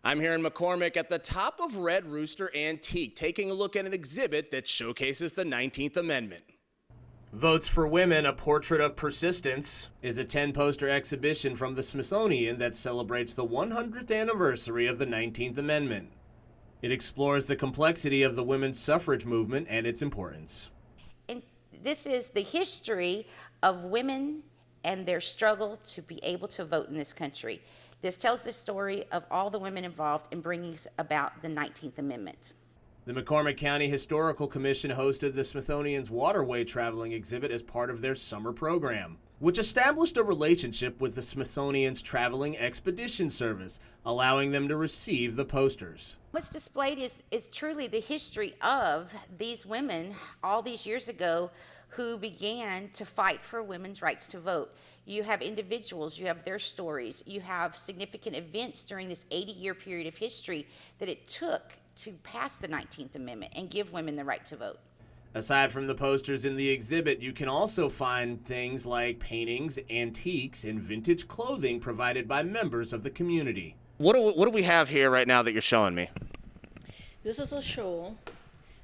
I'm here in McCormick at the top of Red Rooster Antique, taking a look at an exhibit that showcases the 19th Amendment. Votes for Women, A Portrait of Persistence is a 10-poster exhibition from the Smithsonian that celebrates the 100th anniversary of the 19th Amendment. It explores the complexity of the women's suffrage movement and its importance. And this is the history of women and their struggle to be able to vote in this country. This tells the story of all the women involved in bringing about the 19th Amendment. The McCormick County Historical Commission hosted the Smithsonian's Waterway Traveling exhibit as part of their summer program, which established a relationship with the Smithsonian's Traveling Expedition Service, allowing them to receive the posters. What's displayed is truly the history of these women all these years ago who began to fight for women's rights to vote. You have individuals, you have their stories, you have significant events during this 80-year period of history that it took to pass the 19th Amendment and give women the right to vote. Aside from the posters in the exhibit, you can also find things like paintings, antiques, and vintage clothing provided by members of the community. What do we have here right now that you're showing me? This is a shawl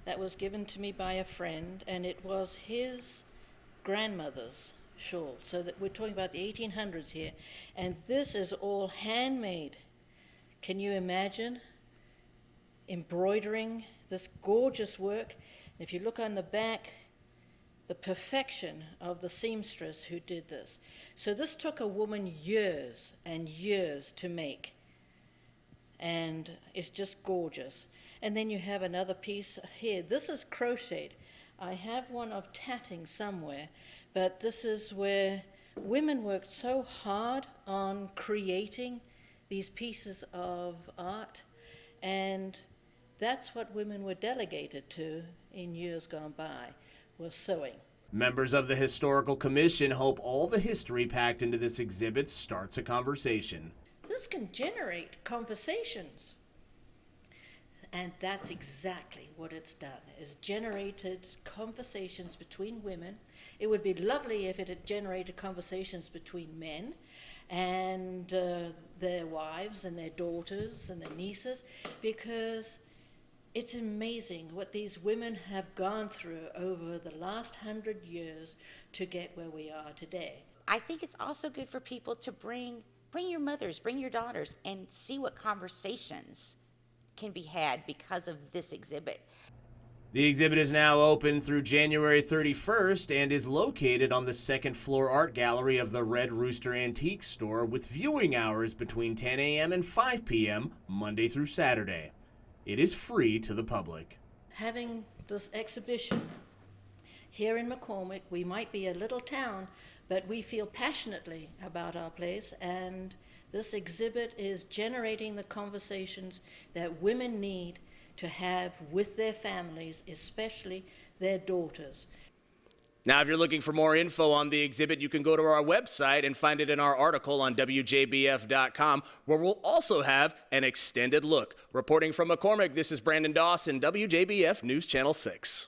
that was given to me by a friend, and it was his grandmother's shawl. So that we're talking about the 1800s here, and this is all handmade. Can you imagine embroidering this gorgeous work? If you look on the back, the perfection of the seamstress who did this. So this took a woman years and years to make, and it's just gorgeous. And then you have another piece here. This is crocheted. I have one of tatting somewhere, but this is where women worked so hard on creating these pieces of art, and that's what women were delegated to in years gone by, was sewing. Members of the Historical Commission hope all the history packed into this exhibit starts a conversation. This can generate conversations. And that's exactly what it's done. It's generated conversations between women. It would be lovely if it had generated conversations between men and their wives and their daughters and their nieces, because it's amazing what these women have gone through over the last 100 years to get where we are today. I think it's also good for people to bring your mothers, bring your daughters, and see what conversations can be had because of this exhibit. The exhibit is now open through January 31st and is located on the second floor art gallery of the Red Rooster Antique Store, with viewing hours between 10 a.m. and 5 p.m. Monday through Saturday. It is free to the public. Having this exhibition here in McCormick, we might be a little town, but we feel passionately about our place, and this exhibit is generating the conversations that women need to have with their families, especially their daughters. Now, if you're looking for more info on the exhibit, you can go to our website and find it in our article on WJBF.com, where we'll also have an extended look. Reporting from McCormick, this is Brandon Dawson, WJBF News Channel 6.